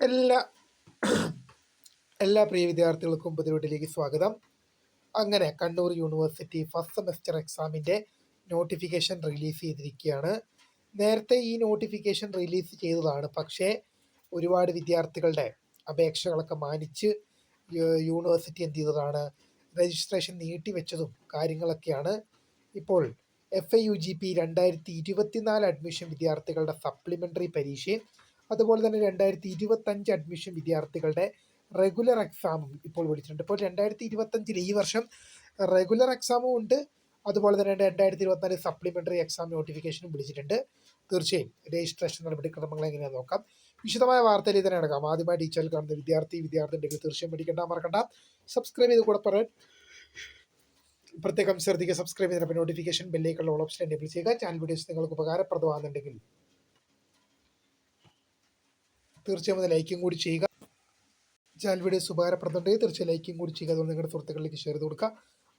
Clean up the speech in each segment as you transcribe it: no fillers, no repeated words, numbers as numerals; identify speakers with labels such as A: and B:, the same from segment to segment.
A: എല്ലാ എല്ലാ പ്രിയ വിദ്യാർത്ഥികൾക്കും പുതിയ സ്വാഗതം. അങ്ങനെ കണ്ണൂർ യൂണിവേഴ്സിറ്റി ഫസ്റ്റ് സെമസ്റ്റർ എക്സാമിൻ്റെ നോട്ടിഫിക്കേഷൻ റിലീസ് ചെയ്തിരിക്കുകയാണ്. നേരത്തെ ഈ നോട്ടിഫിക്കേഷൻ റിലീസ് ചെയ്തതാണ്, പക്ഷേ ഒരുപാട് വിദ്യാർത്ഥികളുടെ അപേക്ഷകളൊക്കെ മാനിച്ച് യൂണിവേഴ്സിറ്റി എന്ത് ചെയ്തതാണ്, രജിസ്ട്രേഷൻ നീട്ടിവെച്ചതും കാര്യങ്ങളൊക്കെയാണ്. ഇപ്പോൾ FIUGP 2024 അഡ്മിഷൻ വിദ്യാർത്ഥികളുടെ സപ്ലിമെൻ്ററി പരീക്ഷയും അതുപോലെ തന്നെ 2025 അഡ്മിഷൻ വിദ്യാർത്ഥികളുടെ റെഗുലർ എക്സാമും ഇപ്പോൾ വിളിച്ചിട്ടുണ്ട്. ഇപ്പോൾ 2025 ഈ വർഷം റെഗുലർ എക്സാമും ഉണ്ട്, അതുപോലെ തന്നെ 2024 സപ്ലിമെൻ്ററി എക്സാം നോട്ടിഫിക്കേഷനും വിളിച്ചിട്ടുണ്ട്. തീർച്ചയായും രജിസ്ട്രേഷൻ നടപടിക്രമങ്ങൾ എങ്ങനെയാണെന്ന് നോക്കാം. വിശദമായ വാർത്തയിൽ തന്നെ നടക്കാം. ആദ്യമായി ടീച്ചറിൽ കാണുന്ന വിദ്യാർത്ഥി ഉണ്ടെങ്കിൽ തീർച്ചയായും പഠിക്കേണ്ട മറക്കണ്ട. സബ്സ്ക്രൈബ് ചെയ്ത് കൂടെ പറയാൻ പ്രത്യേകം ശ്രദ്ധിക്കുക. സബ്സ്ക്രൈബ് ചെയ്തപ്പോൾ നോട്ടിഫിക്കേഷൻ ബെല്ലേക്കുള്ള ഓൾ ഓപ്ഷൻ എനേബിൾ ചെയ്യുക. ചാനൽ വീഡിയോസ് നിങ്ങൾക്ക് ഉപകാരപ്രദമാകുന്നുണ്ടെങ്കിൽ തീർച്ചയായും അത് ലൈക്കും കൂടി ചെയ്യുക. ചാനൽ വീഡിയോസ് ഉപകാരപ്പെടുന്നുണ്ടെങ്കിൽ തീർച്ചയായും ലൈക്കും കൂടി ചെയ്യുക. അതുകൊണ്ട് നിങ്ങളുടെ സുഹൃത്തുക്കളിലേക്ക് ഷെയർ ചെയ്ത് കൊടുക്കുക.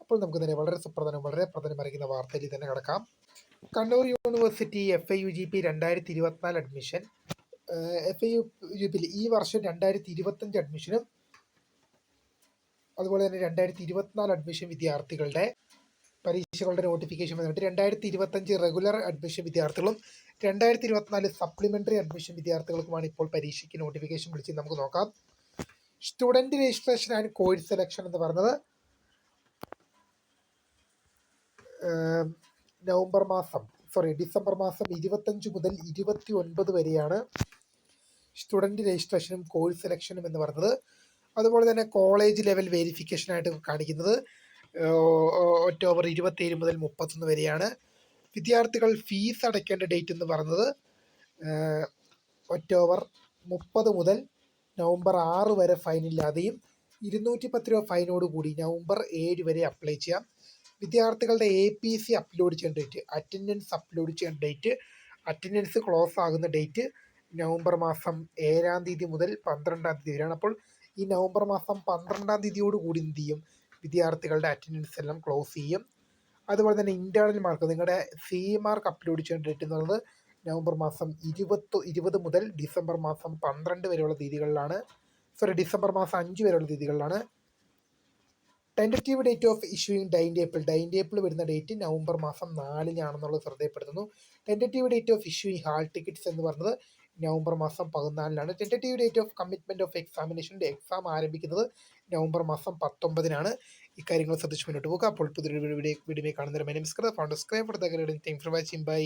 A: അപ്പോൾ നമുക്ക് തന്നെ വളരെ പ്രധാനം അറിയിക്കുന്ന വാർത്തയിൽ തന്നെ കിടക്കാം. Kannur university FIUGP 2024 admission, FIUGP ഈ വർഷം 2025 അഡ്മിഷനും അതുപോലെ തന്നെ 2024 അഡ്മിഷൻ വിദ്യാർത്ഥികളുടെ പരീക്ഷകളുടെ നോട്ടിഫിക്കേഷൻ വന്നിട്ട് 2025 റെഗുലർ അഡ്മിഷൻ വിദ്യാർത്ഥികളും 2024 സപ്ലിമെൻ്ററി അഡ്മിഷൻ വിദ്യാർത്ഥികൾക്കുമാണ് ഇപ്പോൾ പരീക്ഷയ്ക്ക് നോട്ടിഫിക്കേഷൻ വിളിച്ച് നമുക്ക് നോക്കാം. Student registration and course selection എന്ന് പറഞ്ഞത് ഡിസംബർ മാസം 25 മുതൽ 29 വരെയാണ് സ്റ്റുഡൻറ് രജിസ്ട്രേഷനും കോഴ്സ് സെലക്ഷനും എന്ന് പറഞ്ഞത്. അതുപോലെ തന്നെ കോളേജ് ലെവൽ വെരിഫിക്കേഷനായിട്ട് കാണിക്കുന്നത് ഒക്ടോബർ 27 മുതൽ 31 വരെയാണ്. വിദ്യാർത്ഥികൾ ഫീസ് അടയ്ക്കേണ്ട ഡേറ്റ് എന്ന് പറഞ്ഞത് ഒക്ടോബർ 30 മുതൽ നവംബർ 6 വരെ ഫൈനില്ലാതെയും 210 രൂപ ഫൈനോട് കൂടി നവംബർ 7 വരെ അപ്ലൈ ചെയ്യാം. വിദ്യാർത്ഥികളുടെ APC അപ്ലോഡ് ചെയ്യേണ്ട ഡേറ്റ്, അറ്റൻഡൻസ് അപ്ലോഡ് ചെയ്യേണ്ട ഡേറ്റ്, അറ്റൻഡൻസ് ക്ലോസ് ആകുന്ന ഡേറ്റ് നവംബർ മാസം 7-ാം തീയതി മുതൽ 12-ാം തീയതി വരെയാണ്. അപ്പോൾ ഈ നവംബർ മാസം 12-ാം തീയതിയോട് കൂടി എന്ത് ചെയ്യും, വിദ്യാർത്ഥികളുടെ അറ്റൻഡൻസ് എല്ലാം ക്ലോസ് ചെയ്യും. അതുപോലെ തന്നെ ഇൻറ്റേർണൽ മാർക്ക്, നിങ്ങളുടെ CE മാർക്ക് അപ്ലോഡ് ചെയ്യേണ്ട ഡേറ്റ് എന്നുള്ളത് നവംബർ മാസം 20 മുതൽ ഡിസംബർ മാസം 12 വരെയുള്ള തീയതികളിലാണ്. ഡിസംബർ മാസം 5 വരെയുള്ള തീയതികളിലാണ്. Tentative date of issuing time table വരുന്ന ഡേറ്റ് നവംബർ മാസം 4-നാണെന്നുള്ളത് ശ്രദ്ധയപ്പെടുത്തുന്നു. Tentative date of issuing hall tickets എന്ന് പറഞ്ഞത് നവംബർ മാസം 14-നാണ്. Tentative date of commitment of എക്സാമിനേഷൻ്റെ എക്സാം ആരംഭിക്കുന്നത് നവംബർ മാസം 19-നാണ്. ഇക്കാര്യങ്ങൾ ശ്രദ്ധിച്ച് മുന്നോട്ട് പോകുക. അപ്പോൾ പുതിയൊരു വീഡിയോ കാണുന്നവരെ നമസ്കാരം. For watching bye.